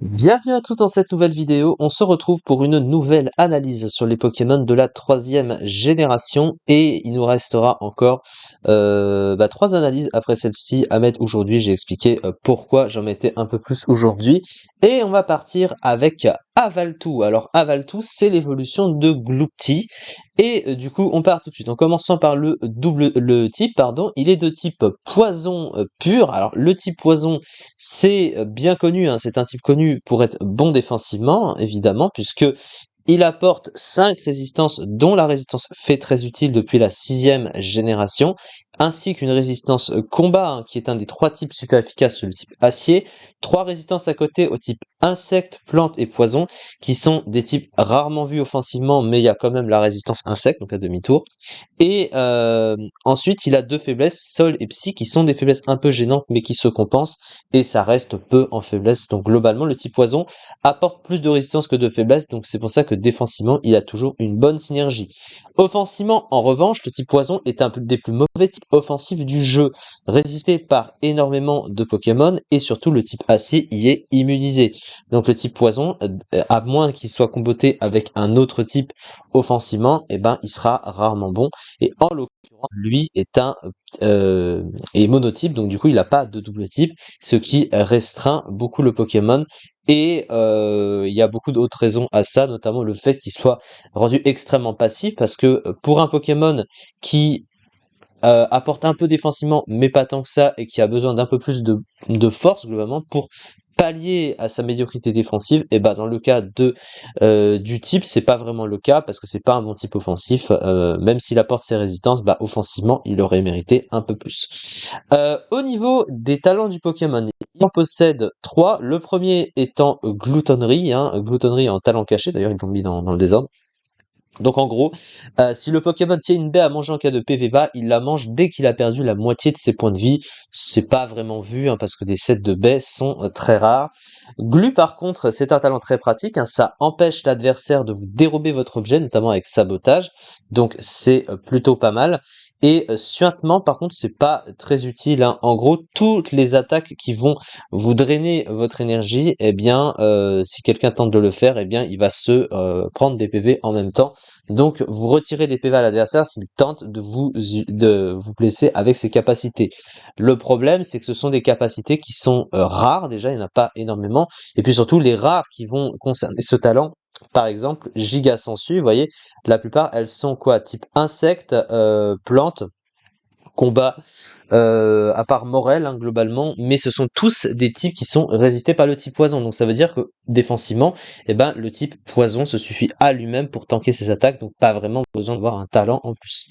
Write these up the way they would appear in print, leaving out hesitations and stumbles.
Bienvenue à tous dans cette nouvelle vidéo, on se retrouve pour une nouvelle analyse sur les Pokémon de la troisième génération et il nous restera encore trois analyses après celle-ci à mettre aujourd'hui. J'ai expliqué pourquoi j'en mettais un peu plus aujourd'hui et on va partir avec Avaltou. Alors Avaltou, c'est l'évolution de Gloopty et du coup on part tout de suite en commençant par le type, pardon. Il est de type poison pur. Alors le type poison, c'est bien connu, hein, c'est un type connu pour être bon défensivement, hein, évidemment, puisque il apporte 5 résistances, dont la résistance fait très utile depuis la sixième génération, ainsi qu'une résistance combat, hein, qui est un des 3 types super efficaces sur le type acier, 3 résistances à côté au type insectes, plantes et poison, qui sont des types rarement vus offensivement, mais il y a quand même la résistance insecte, donc à demi-tour. Et ensuite, il a 2 faiblesses, sol et psy, qui sont des faiblesses un peu gênantes, mais qui se compensent, et ça reste peu en faiblesse. Donc globalement, le type poison apporte plus de résistance que de faiblesse, donc c'est pour ça que défensivement, il a toujours une bonne synergie. Offensivement, en revanche, le type poison est un des plus mauvais types offensifs du jeu, résisté par énormément de Pokémon, et surtout le type acier y est immunisé. Donc le type poison, à moins qu'il soit comboté avec un autre type offensivement, eh ben, il sera rarement bon. Et en l'occurrence, lui est monotype, donc du coup, il n'a pas de double type, ce qui restreint beaucoup le Pokémon. Et il y a beaucoup d'autres raisons à ça, notamment le fait qu'il soit rendu extrêmement passif, parce que pour un Pokémon qui apporte un peu défensivement, mais pas tant que ça, et qui a besoin d'un peu plus de force, globalement, pour pallier à sa médiocrité défensive, et ben dans le cas du type, c'est pas vraiment le cas, parce que c'est pas un bon type offensif, même s'il apporte ses résistances, bah offensivement, il aurait mérité un peu plus. Au niveau des talents du Pokémon, il en possède 3, le premier étant Gloutonnerie, hein, Gloutonnerie en talent caché, d'ailleurs ils l'ont mis dans le désordre. Donc en gros, si le Pokémon tient une baie à manger en cas de PV bas, il la mange dès qu'il a perdu la moitié de ses points de vie. C'est pas vraiment vu, hein, parce que des sets de baies sont très rares. Glu par contre, c'est un talent très pratique, hein, ça empêche l'adversaire de vous dérober votre objet, notamment avec sabotage, donc c'est plutôt pas mal. Et suintement par contre, c'est pas très utile, hein. En gros, toutes les attaques qui vont vous drainer votre énergie, eh bien, si quelqu'un tente de le faire, eh bien, il va se prendre des PV en même temps. Donc, vous retirez des PV à l'adversaire s'il tente de vous blesser avec ses capacités. Le problème, c'est que ce sont des capacités qui sont rares, déjà, il n'y en a pas énormément, et puis surtout, les rares qui vont concerner ce talent, par exemple, Giga Sensu, vous voyez, la plupart, elles sont quoi? Type insectes, plantes, combat, à part Morel, hein, globalement, mais ce sont tous des types qui sont résistés par le type poison. Donc ça veut dire que défensivement, eh ben, le type poison se suffit à lui-même pour tanker ses attaques, donc pas vraiment besoin d'avoir un talent en plus.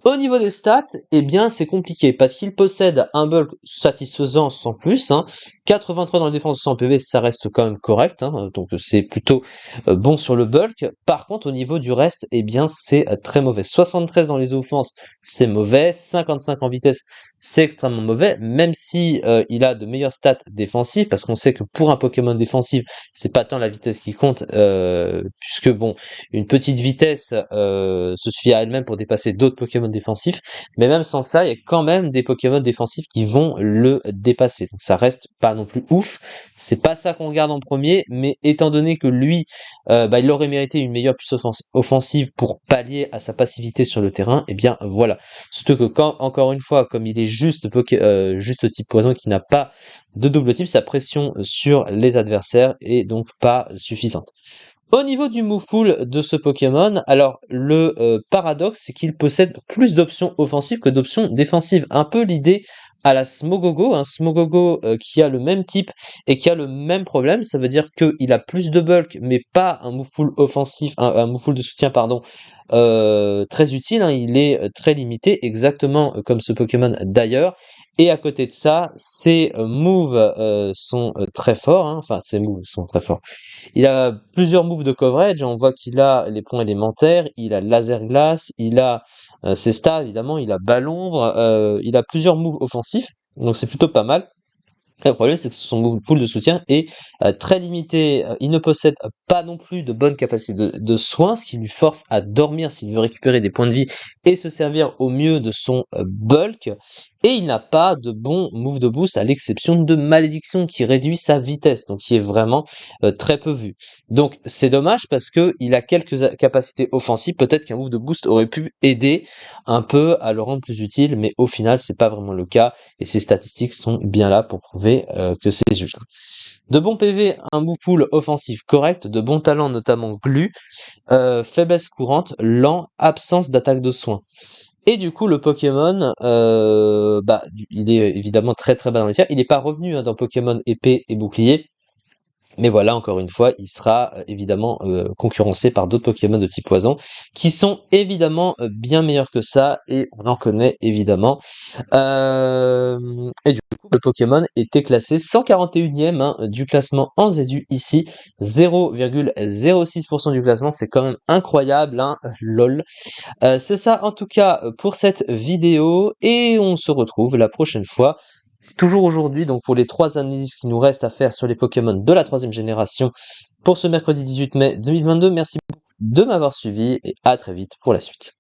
Au niveau des stats, eh bien c'est compliqué parce qu'il possède un bulk satisfaisant sans plus, hein. 83 dans la défense de 100 PV, ça reste quand même correct, hein, donc c'est plutôt bon sur le bulk. Par contre, au niveau du reste, eh bien c'est très mauvais. 73 dans les offenses, c'est mauvais. 55 en vitesse, c'est extrêmement mauvais, même si il a de meilleures stats défensives, parce qu'on sait que pour un Pokémon défensif, c'est pas tant la vitesse qui compte, puisque bon, une petite vitesse se suffit à elle-même pour dépasser d'autres Pokémon défensifs, mais même sans ça, il y a quand même des Pokémon défensifs qui vont le dépasser. Donc ça reste pas non plus ouf. C'est pas ça qu'on regarde en premier, mais étant donné que lui, il aurait mérité une meilleure puissance offensive pour pallier à sa passivité sur le terrain, et bien voilà. Surtout que quand, encore une fois, comme il est juste type poison qui n'a pas de double type, sa pression sur les adversaires est donc pas suffisante. Au niveau du move pool de ce Pokémon, alors le paradoxe, c'est qu'il possède plus d'options offensives que d'options défensives. Un peu l'idée à la Smogogo, un Smogogo qui a le même type et qui a le même problème. Ça veut dire qu'il a plus de bulk, mais pas un move pool offensif, un move pool de soutien, pardon, très utile, hein. Il est très limité, exactement comme ce Pokémon d'ailleurs. Et à côté de ça, ses moves sont très forts, hein. Enfin, ses moves sont très forts. Il a plusieurs moves de coverage, on voit qu'il a les points élémentaires, il a laser glace, il a Cesta évidemment, il a ballon, il a plusieurs moves offensifs, donc c'est plutôt pas mal. Le problème, c'est que son pool de soutien est très limité. Il ne possède pas non plus de bonnes capacités de soins, ce qui lui force à dormir s'il veut récupérer des points de vie et se servir au mieux de son bulk. Et il n'a pas de bon move de boost, à l'exception de Malédiction, qui réduit sa vitesse, donc qui est vraiment très peu vu. Donc c'est dommage parce que il a quelques capacités offensives. Peut-être qu'un move de boost aurait pu aider un peu à le rendre plus utile, mais au final, c'est pas vraiment le cas et ces statistiques sont bien là pour prouver que c'est juste. De bons PV, un move pool offensif correct, de bons talents notamment Glu, faiblesse courante, lent, absence d'attaque de soins. Et du coup, le Pokémon, il est évidemment très très bas dans les tiers. Il n'est pas revenu dans Pokémon épée et bouclier, mais voilà, encore une fois, il sera évidemment concurrencé par d'autres Pokémon de type poison, qui sont évidemment bien meilleurs que ça, et on en connaît évidemment. Et du coup, le Pokémon était classé 141e du classement en ZU ici, 0,06% du classement, c'est quand même incroyable, lol. C'est ça en tout cas pour cette vidéo, et on se retrouve la prochaine fois. Toujours aujourd'hui, donc pour les 3 analyses qui nous restent à faire sur les Pokémon de la 3e génération pour ce mercredi 18 mai 2022. Merci beaucoup de m'avoir suivi et à très vite pour la suite.